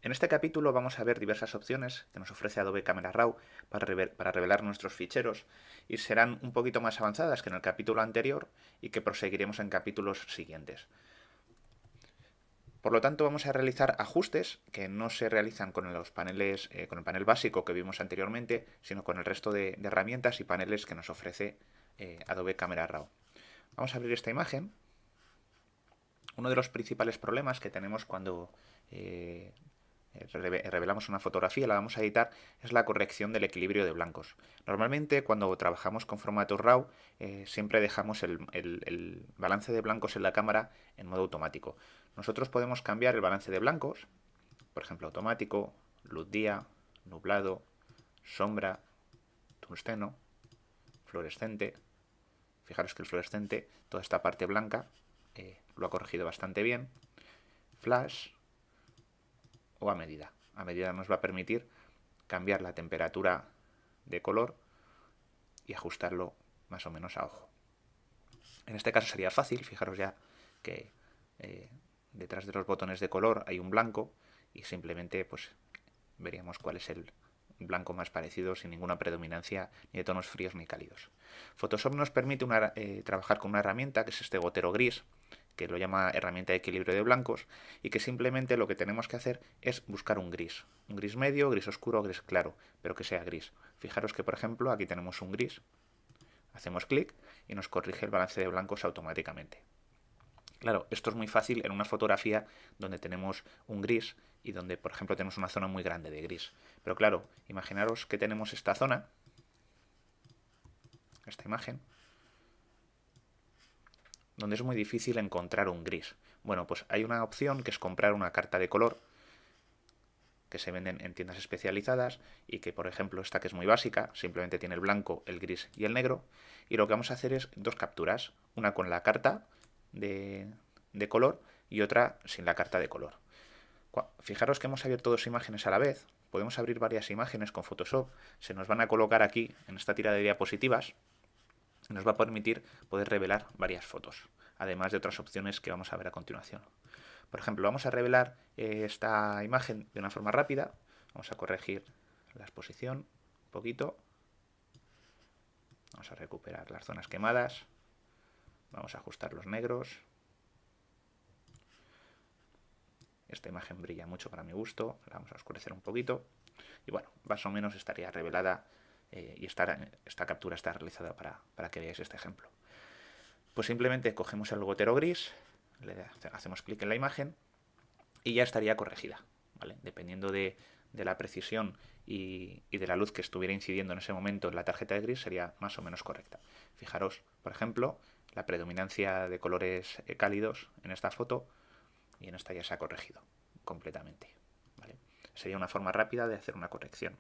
En este capítulo vamos a ver diversas opciones que nos ofrece Adobe Camera Raw para revelar nuestros ficheros y serán un poquito más avanzadas que en el capítulo anterior y que proseguiremos en capítulos siguientes. Por lo tanto, vamos a realizar ajustes que no se realizan con los paneles, con el panel básico que vimos anteriormente, sino con el resto de herramientas y paneles que nos ofrece Adobe Camera Raw. Vamos a abrir esta imagen. Uno de los principales problemas que tenemos cuando revelamos una fotografía, la vamos a editar, es la corrección del equilibrio de blancos. Normalmente cuando trabajamos con formato RAW siempre dejamos el balance de blancos en la cámara en modo automático. Nosotros podemos cambiar el balance de blancos, por ejemplo automático, luz día, nublado, sombra, tungsteno, fluorescente. Fijaros que el fluorescente, toda esta parte blanca, lo ha corregido bastante bien. Flash o a medida. A medida nos va a permitir cambiar la temperatura de color y ajustarlo más o menos a ojo. En este caso sería fácil, fijaros ya que detrás de los botones de color hay un blanco y simplemente pues veríamos cuál es el blanco más parecido sin ninguna predominancia ni de tonos fríos ni cálidos. Photoshop nos permite trabajar con una herramienta que es este gotero gris, que lo llama herramienta de equilibrio de blancos, y que simplemente lo que tenemos que hacer es buscar un gris medio, gris oscuro, gris claro, pero que sea gris. Fijaros que por ejemplo aquí tenemos un gris, hacemos clic y nos corrige el balance de blancos automáticamente. Claro, esto es muy fácil en una fotografía donde tenemos un gris y donde, por ejemplo, tenemos una zona muy grande de gris. Pero claro, imaginaros que tenemos esta zona, esta imagen, donde es muy difícil encontrar un gris. Bueno, pues hay una opción que es comprar una carta de color que se venden en tiendas especializadas y que, por ejemplo, esta que es muy básica, simplemente tiene el blanco, el gris y el negro. Y lo que vamos a hacer es dos capturas, una con la carta de color y otra sin la carta de color. Fijaros que hemos abierto dos imágenes a la vez. Podemos abrir varias imágenes con Photoshop. Se nos van a colocar aquí en esta tira de diapositivas y nos va a permitir poder revelar varias fotos, además de otras opciones que vamos a ver a continuación. Por ejemplo, vamos a revelar esta imagen de una forma rápida. Vamos a corregir la exposición un poquito. Vamos a recuperar las zonas quemadas. Vamos a ajustar los negros. Esta imagen brilla mucho para mi gusto. La vamos a oscurecer un poquito. Y bueno, más o menos estaría revelada y esta captura está realizada para que veáis este ejemplo. Pues simplemente cogemos el gotero gris, le hacemos clic en la imagen y ya estaría corregida, ¿vale? Dependiendo de la precisión y de la luz que estuviera incidiendo en ese momento en la tarjeta de gris sería más o menos correcta. Fijaros, por ejemplo, la predominancia de colores cálidos en esta foto y en esta ya se ha corregido completamente, ¿vale? Sería una forma rápida de hacer una corrección.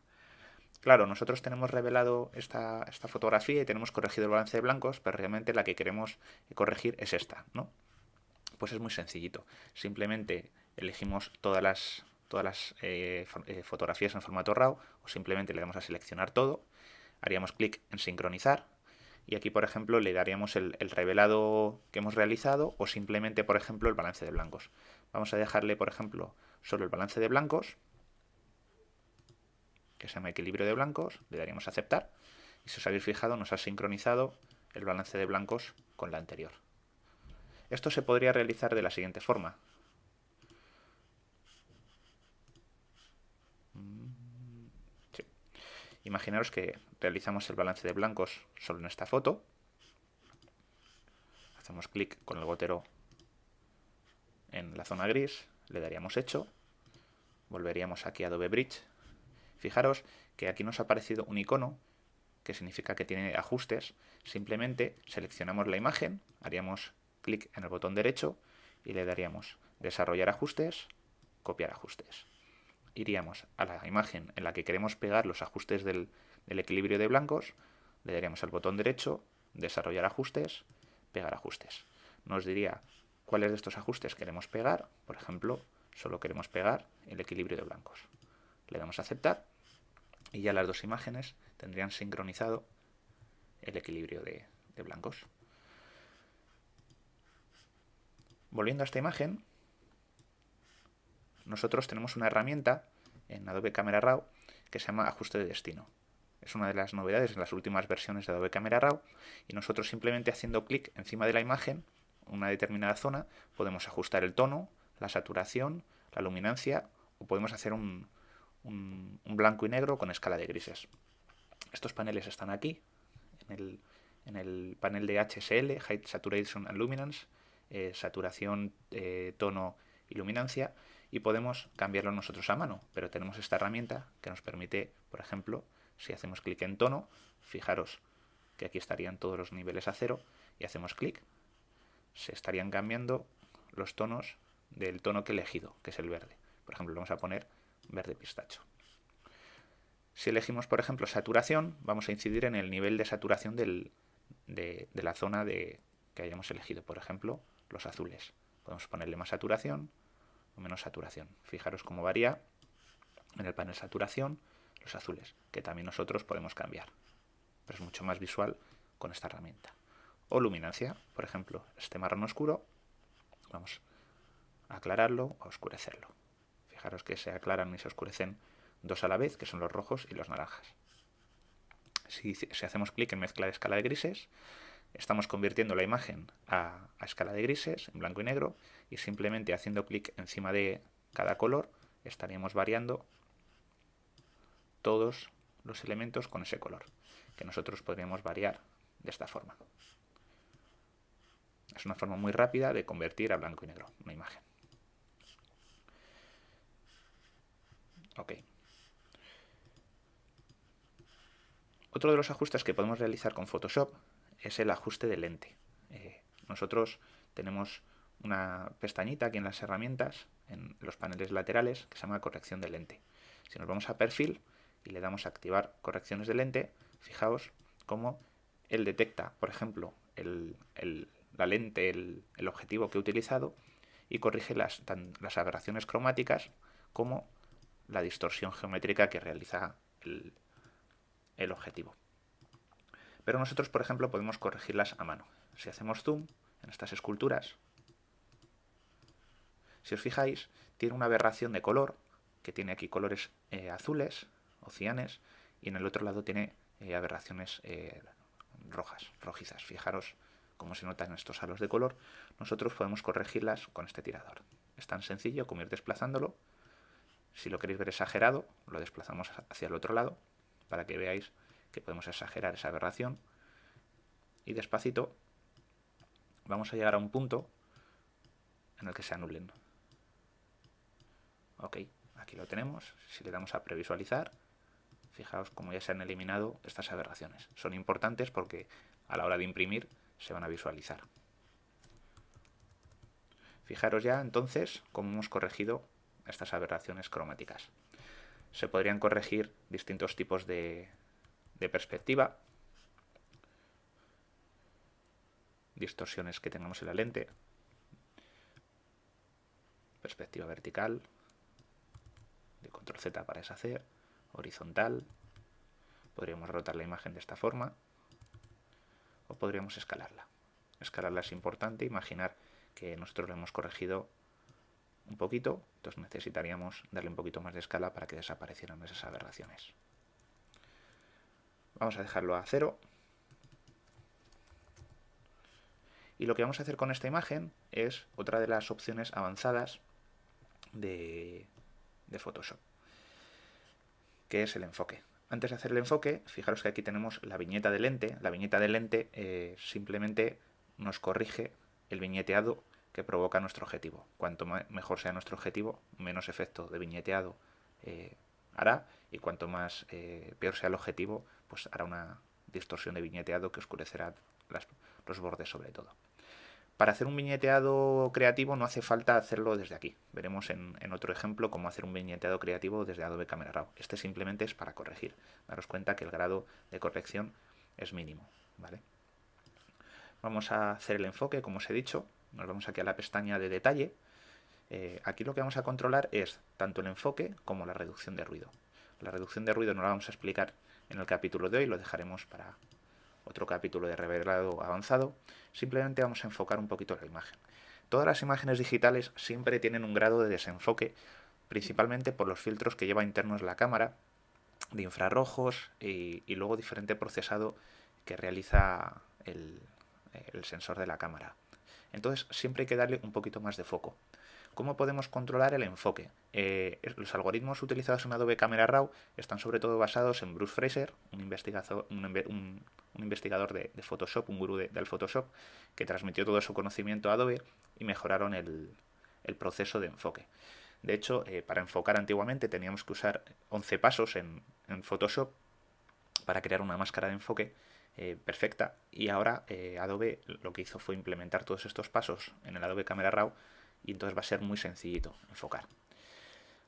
Claro, nosotros tenemos revelado esta fotografía y tenemos corregido el balance de blancos, pero realmente la que queremos corregir es esta, ¿no? Pues es muy sencillito. Simplemente elegimos todas las fotografías en formato RAW o simplemente le damos a seleccionar todo, haríamos clic en sincronizar y aquí, por ejemplo, le daríamos el revelado que hemos realizado o simplemente, por ejemplo, el balance de blancos. Vamos a dejarle, por ejemplo, solo el balance de blancos, que se llama equilibrio de blancos, le daríamos a aceptar y si os habéis fijado nos ha sincronizado el balance de blancos con la anterior. Esto se podría realizar de la siguiente forma. Sí. Imaginaros que realizamos el balance de blancos solo en esta foto. Hacemos clic con el gotero en la zona gris, le daríamos hecho, volveríamos aquí a Adobe Bridge. Fijaros que aquí nos ha aparecido un icono que significa que tiene ajustes. Simplemente seleccionamos la imagen, haríamos clic en el botón derecho y le daríamos desarrollar ajustes, copiar ajustes. Iríamos a la imagen en la que queremos pegar los ajustes del equilibrio de blancos, le daríamos al botón derecho, desarrollar ajustes, pegar ajustes. Nos diría cuáles de estos ajustes queremos pegar, por ejemplo, solo queremos pegar el equilibrio de blancos. Le damos a aceptar y ya las dos imágenes tendrían sincronizado el equilibrio de blancos. Volviendo a esta imagen, nosotros tenemos una herramienta en Adobe Camera Raw que se llama ajuste de destino. Es una de las novedades en las últimas versiones de Adobe Camera Raw y nosotros simplemente haciendo clic encima de la imagen, una determinada zona, podemos ajustar el tono, la saturación, la luminancia o podemos hacer un blanco y negro con escala de grises. Estos paneles están aquí, en el panel de HSL, Height, Saturation and Luminance, saturación, tono y luminancia, y podemos cambiarlo nosotros a mano, pero tenemos esta herramienta que nos permite, por ejemplo, si hacemos clic en tono, fijaros que aquí estarían todos los niveles a 0, y hacemos clic, se estarían cambiando los tonos del tono que he elegido, que es el verde. Por ejemplo, vamos a poner verde pistacho. Si elegimos, por ejemplo, saturación, vamos a incidir en el nivel de saturación de la zona que hayamos elegido. Por ejemplo, los azules. Podemos ponerle más saturación o menos saturación. Fijaros cómo varía en el panel saturación los azules, que también nosotros podemos cambiar. Pero es mucho más visual con esta herramienta. O luminancia, por ejemplo, este marrón oscuro, vamos a aclararlo o oscurecerlo. Fijaros que se aclaran y se oscurecen dos a la vez, que son los rojos y los naranjas. Si hacemos clic en mezcla de escala de grises, estamos convirtiendo la imagen a escala de grises, en blanco y negro, y simplemente haciendo clic encima de cada color estaríamos variando todos los elementos con ese color, que nosotros podríamos variar de esta forma. Es una forma muy rápida de convertir a blanco y negro una imagen. Ok. Otro de los ajustes que podemos realizar con Photoshop es el ajuste de lente. Nosotros tenemos una pestañita aquí en las herramientas, en los paneles laterales, que se llama corrección de lente. Si nos vamos a perfil y le damos a activar correcciones de lente, fijaos cómo él detecta, por ejemplo, la lente, el objetivo que he utilizado y corrige las aberraciones cromáticas como la distorsión geométrica que realiza el objetivo. Pero nosotros, por ejemplo, podemos corregirlas a mano. Si hacemos zoom en estas esculturas, si os fijáis, tiene una aberración de color, que tiene aquí colores azules o cianes, y en el otro lado tiene aberraciones rojas, rojizas. Fijaros cómo se notan estos halos de color. Nosotros podemos corregirlas con este tirador. Es tan sencillo como ir desplazándolo. Si lo queréis ver exagerado, lo desplazamos hacia el otro lado, para que veáis que podemos exagerar esa aberración. Y despacito vamos a llegar a un punto en el que se anulen. Ok, aquí lo tenemos. Si le damos a previsualizar, fijaos cómo ya se han eliminado estas aberraciones. Son importantes porque a la hora de imprimir se van a visualizar. Fijaros ya entonces cómo hemos corregido estas aberraciones cromáticas. Se podrían corregir distintos tipos de perspectiva, distorsiones que tengamos en la lente, perspectiva vertical, de control Z para deshacer, horizontal, podríamos rotar la imagen de esta forma o podríamos escalarla. Escalarla es importante, imaginar que nosotros lo hemos corregido un poquito, entonces necesitaríamos darle un poquito más de escala para que desaparecieran esas aberraciones. Vamos a dejarlo a 0. Y lo que vamos a hacer con esta imagen es otra de las opciones avanzadas de Photoshop, que es el enfoque. Antes de hacer el enfoque, fijaros que aquí tenemos la viñeta de lente. La viñeta de lente simplemente nos corrige el viñeteado que provoca nuestro objetivo. Cuanto mejor sea nuestro objetivo, menos efecto de viñeteado hará, y cuanto más peor sea el objetivo, pues hará una distorsión de viñeteado que oscurecerá los bordes sobre todo. Para hacer un viñeteado creativo no hace falta hacerlo desde aquí. Veremos en otro ejemplo cómo hacer un viñeteado creativo desde Adobe Camera Raw. Este simplemente es para corregir. Daros cuenta que el grado de corrección es mínimo, ¿vale? Vamos a hacer el enfoque, como os he dicho. Nos vamos aquí a la pestaña de detalle. Aquí lo que vamos a controlar es tanto el enfoque como la reducción de ruido. La reducción de ruido no la vamos a explicar en el capítulo de hoy, lo dejaremos para otro capítulo de revelado avanzado. Simplemente vamos a enfocar un poquito la imagen. Todas las imágenes digitales siempre tienen un grado de desenfoque principalmente por los filtros que lleva internos la cámara, de infrarrojos y luego diferente procesado que realiza el sensor de la cámara. Entonces siempre hay que darle un poquito más de foco. ¿Cómo podemos controlar el enfoque? Los algoritmos utilizados en Adobe Camera Raw están sobre todo basados en Bruce Fraser, un investigador de Photoshop, un gurú del Photoshop, que transmitió todo su conocimiento a Adobe y mejoraron el proceso de enfoque. De hecho, para enfocar antiguamente teníamos que usar 11 pasos en Photoshop para crear una máscara de enfoque perfecta, y ahora Adobe lo que hizo fue implementar todos estos pasos en el Adobe Camera Raw y entonces va a ser muy sencillito enfocar.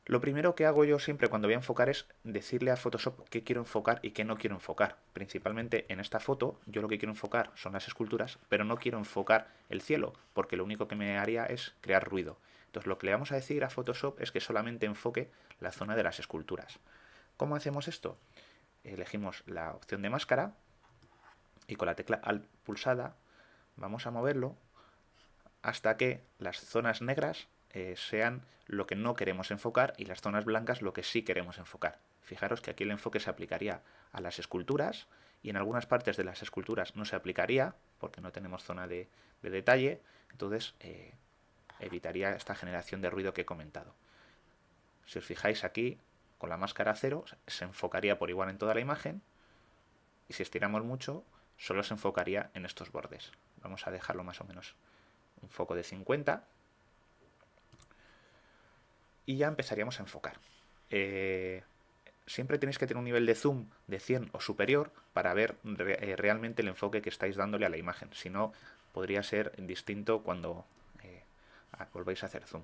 Lo primero que hago yo siempre cuando voy a enfocar es decirle a Photoshop qué quiero enfocar y qué no quiero enfocar. Principalmente en esta foto yo lo que quiero enfocar son las esculturas, pero no quiero enfocar el cielo, porque lo único que me haría es crear ruido. Entonces lo que le vamos a decir a Photoshop es que solamente enfoque la zona de las esculturas. ¿Cómo hacemos esto? Elegimos la opción de máscara y con la tecla Alt pulsada vamos a moverlo hasta que las zonas negras sean lo que no queremos enfocar y las zonas blancas lo que sí queremos enfocar. Fijaros que aquí el enfoque se aplicaría a las esculturas y en algunas partes de las esculturas no se aplicaría porque no tenemos zona de detalle, entonces evitaría esta generación de ruido que he comentado. Si os fijáis aquí, con la máscara 0 se enfocaría por igual en toda la imagen, y si estiramos mucho solo se enfocaría en estos bordes. Vamos a dejarlo más o menos un foco de 50 y ya empezaríamos a enfocar. Siempre tenéis que tener un nivel de zoom de 100 o superior para ver realmente el enfoque que estáis dándole a la imagen. Si no, podría ser distinto cuando volvéis a hacer zoom.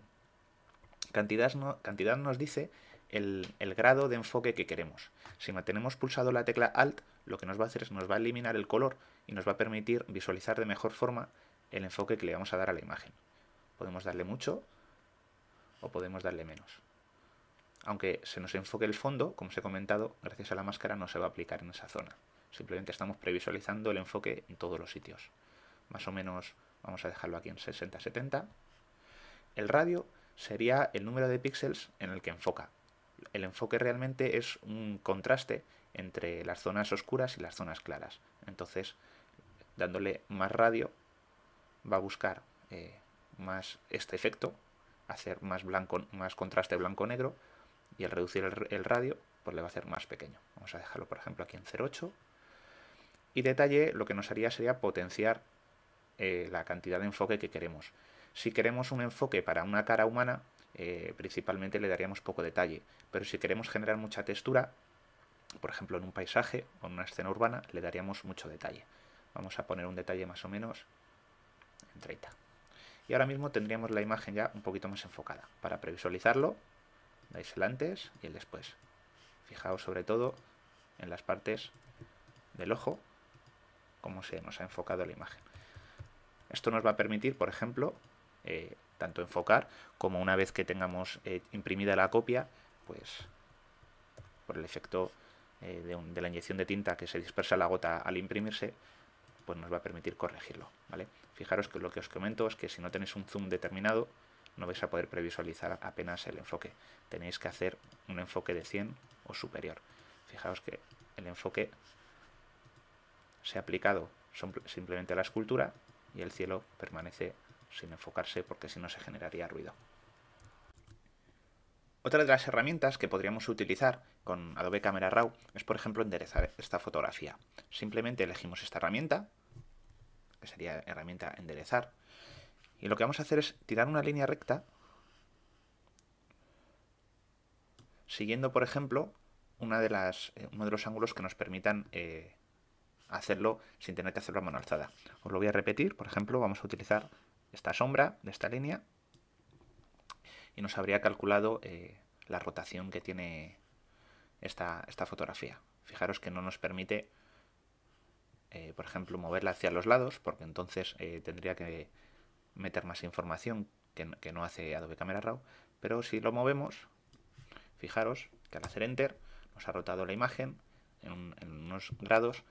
Cantidad nos dice el grado de enfoque que queremos. Si mantenemos pulsado la tecla Alt, lo que nos va a hacer es nos va a eliminar el color y nos va a permitir visualizar de mejor forma el enfoque que le vamos a dar a la imagen. Podemos darle mucho o podemos darle menos. Aunque se nos enfoque el fondo, como os he comentado, gracias a la máscara no se va a aplicar en esa zona. Simplemente estamos previsualizando el enfoque en todos los sitios. Más o menos vamos a dejarlo aquí en 60-70. El radio sería el número de píxeles en el que enfoca. El enfoque realmente es un contraste entre las zonas oscuras y las zonas claras. Entonces, dándole más radio, va a buscar más este efecto, hacer más contraste blanco-negro, y al reducir el radio, pues le va a hacer más pequeño. Vamos a dejarlo, por ejemplo, aquí en 0,8. Y detalle lo que nos haría sería potenciar la cantidad de enfoque que queremos. Si queremos un enfoque para una cara humana, principalmente le daríamos poco detalle, pero si queremos generar mucha textura, por ejemplo en un paisaje o en una escena urbana, le daríamos mucho detalle. Vamos a poner un detalle más o menos en 30. Y ahora mismo tendríamos la imagen ya un poquito más enfocada. Para previsualizarlo, dais el antes y el después. Fijaos sobre todo en las partes del ojo, cómo se nos ha enfocado la imagen. Esto nos va a permitir, por ejemplo, tanto enfocar como una vez que tengamos imprimida la copia, pues por el efecto de la inyección de tinta que se dispersa la gota al imprimirse, pues nos va a permitir corregirlo, ¿vale? Fijaros que lo que os comento es que si no tenéis un zoom determinado, no vais a poder previsualizar apenas el enfoque. Tenéis que hacer un enfoque de 100 o superior. Fijaos que el enfoque se ha aplicado simplemente a la escultura y el cielo permanece sin enfocarse porque si no se generaría ruido. Otra de las herramientas que podríamos utilizar con Adobe Camera Raw es, por ejemplo, enderezar esta fotografía. Simplemente elegimos esta herramienta, que sería herramienta enderezar, y lo que vamos a hacer es tirar una línea recta siguiendo, por ejemplo, uno de los ángulos que nos permitan hacerlo sin tener que hacerlo a mano alzada. Os lo voy a repetir. Por ejemplo, vamos a utilizar esta sombra de esta línea y nos habría calculado la rotación que tiene esta fotografía. Fijaros que no nos permite, por ejemplo, moverla hacia los lados, porque entonces tendría que meter más información que no hace Adobe Camera Raw, pero si lo movemos, fijaros que al hacer Enter nos ha rotado la imagen en unos grados